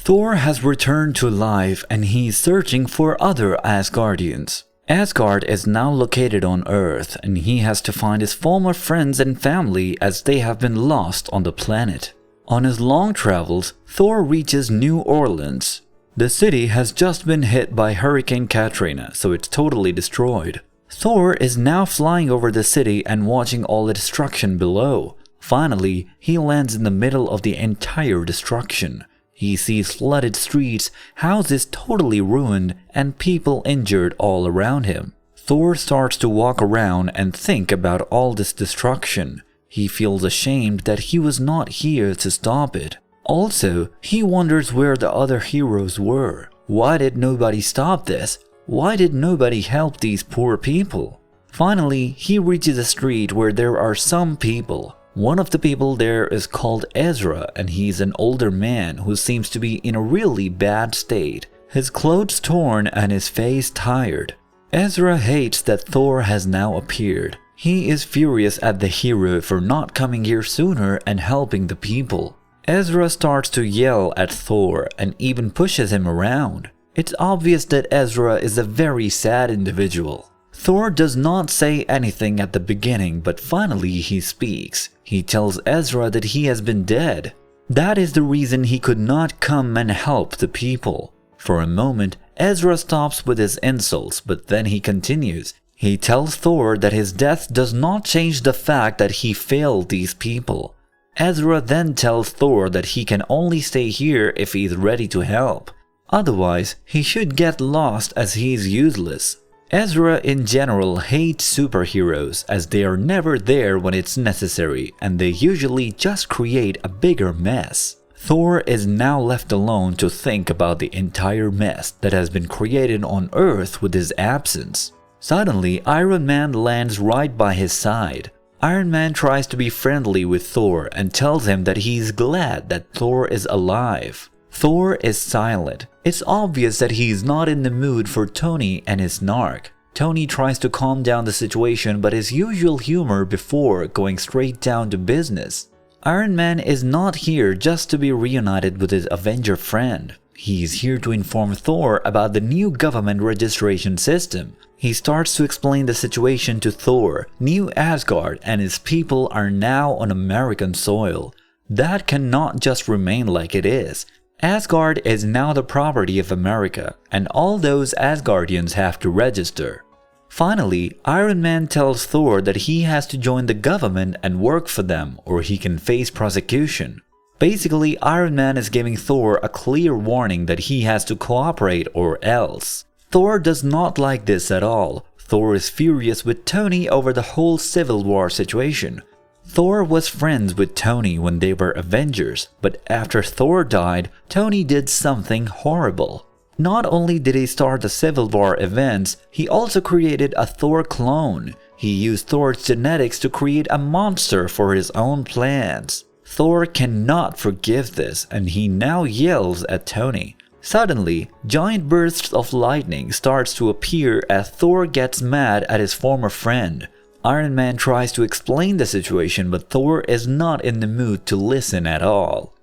Thor has returned to life and he's searching for other Asgardians. Asgard is now located on Earth and he has to find his former friends and family as they have been lost on the planet. On his long travels, Thor reaches New Orleans. The city has just been hit by Hurricane Katrina, so it's totally destroyed. Thor is now flying over the city and watching all the destruction below. Finally, he lands in the middle of the entire destruction. He sees flooded streets, houses totally ruined, and people injured all around him. Thor starts to walk around and think about all this destruction. He feels ashamed that he was not here to stop it. Also, he wonders where the other heroes were. Why did nobody stop this? Why did nobody help these poor people? Finally, he reaches a street where there are some people. One of the people there is called Ezra and he's an older man who seems to be in a really bad state. His clothes torn and his face tired. Ezra hates that Thor has now appeared. He is furious at the hero for not coming here sooner and helping the people. Ezra starts to yell at Thor and even pushes him around. It's obvious that Ezra is a very sad individual. Thor does not say anything at the beginning, but finally he speaks. He tells Ezra that he has been dead. That is the reason he could not come and help the people. For a moment, Ezra stops with his insults, but then he continues. He tells Thor that his death does not change the fact that he failed these people. Ezra then tells Thor that he can only stay here if he is ready to help. Otherwise, he should get lost as he is useless. Ezra in general hates superheroes as they are never there when it's necessary and they usually just create a bigger mess. Thor is now left alone to think about the entire mess that has been created on Earth with his absence. Suddenly, Iron Man lands right by his side. Iron Man tries to be friendly with Thor and tells him that he's glad that Thor is alive. Thor is silent. It's obvious that he's not in the mood for Tony and his narc. Tony tries to calm down the situation but his usual humor before going straight down to business. Iron Man is not here just to be reunited with his Avenger friend. He's here to inform Thor about the new government registration system. He starts to explain the situation to Thor. New Asgard and its people are now on American soil. That cannot just remain like it is. Asgard is now the property of America, and all those Asgardians have to register. Finally, Iron Man tells Thor that he has to join the government and work for them or he can face prosecution. Basically, Iron Man is giving Thor a clear warning that he has to cooperate or else. Thor does not like this at all. Thor is furious with Tony over the whole Civil War situation. Thor was friends with Tony when they were Avengers, but after Thor died, Tony did something horrible. Not only did he start the Civil War events, he also created a Thor clone. He used Thor's genetics to create a monster for his own plans. Thor cannot forgive this and he now yells at Tony. Suddenly, giant bursts of lightning starts to appear as Thor gets mad at his former friend. Iron Man tries to explain the situation but Thor is not in the mood to listen at all.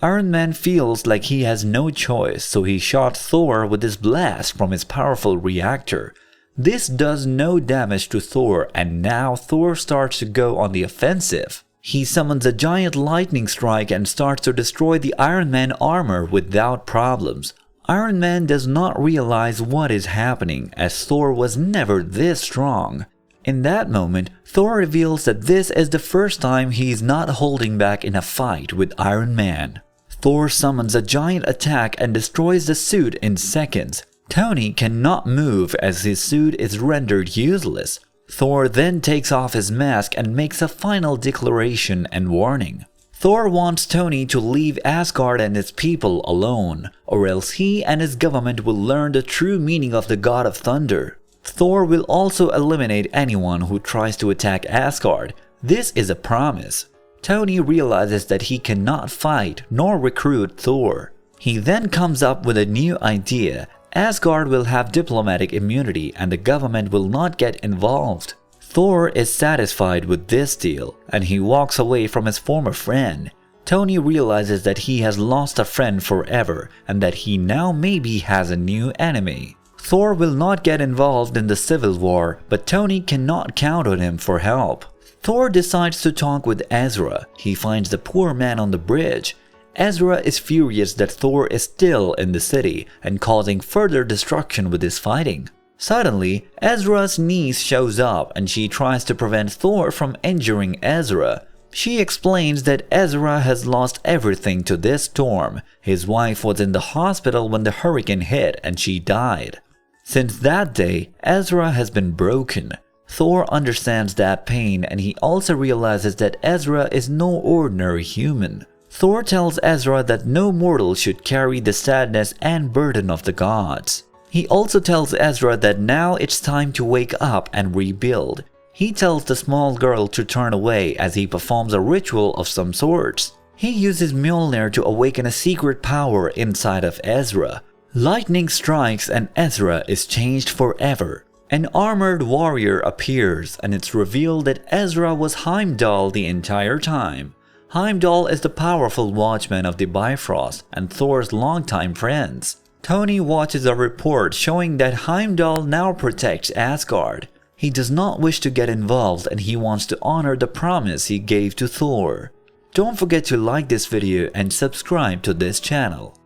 Iron Man feels like he has no choice, so he shot Thor with his blast from his powerful reactor. This does no damage to Thor and now Thor starts to go on the offensive. He summons a giant lightning strike and starts to destroy the Iron Man armor without problems. Iron Man does not realize what is happening as Thor was never this strong. In that moment, Thor reveals that this is the first time he is not holding back in a fight with Iron Man. Thor summons a giant attack and destroys the suit in seconds. Tony cannot move as his suit is rendered useless. Thor then takes off his mask and makes a final declaration and warning. Thor wants Tony to leave Asgard and its people alone, or else he and his government will learn the true meaning of the God of Thunder. Thor will also eliminate anyone who tries to attack Asgard. This is a promise. Tony realizes that he cannot fight nor recruit Thor. He then comes up with a new idea. Asgard will have diplomatic immunity and the government will not get involved. Thor is satisfied with this deal and he walks away from his former friend. Tony realizes that he has lost a friend forever and that he now maybe has a new enemy. Thor will not get involved in the civil war, but Tony cannot count on him for help. Thor decides to talk with Ezra. He finds the poor man on the bridge. Ezra is furious that Thor is still in the city and causing further destruction with his fighting. Suddenly, Ezra's niece shows up and she tries to prevent Thor from injuring Ezra. She explains that Ezra has lost everything to this storm. His wife was in the hospital when the hurricane hit and she died. Since that day, Ezra has been broken. Thor understands that pain and he also realizes that Ezra is no ordinary human. Thor tells Ezra that no mortal should carry the sadness and burden of the gods. He also tells Ezra that now it's time to wake up and rebuild. He tells the small girl to turn away as he performs a ritual of some sorts. He uses Mjolnir to awaken a secret power inside of Ezra. Lightning strikes and Ezra is changed forever. An armored warrior appears and it's revealed that Ezra was Heimdall the entire time. Heimdall is the powerful watchman of the Bifrost and Thor's longtime friends. Tony watches a report showing that Heimdall now protects Asgard. He does not wish to get involved and he wants to honor the promise he gave to Thor. Don't forget to like this video and subscribe to this channel.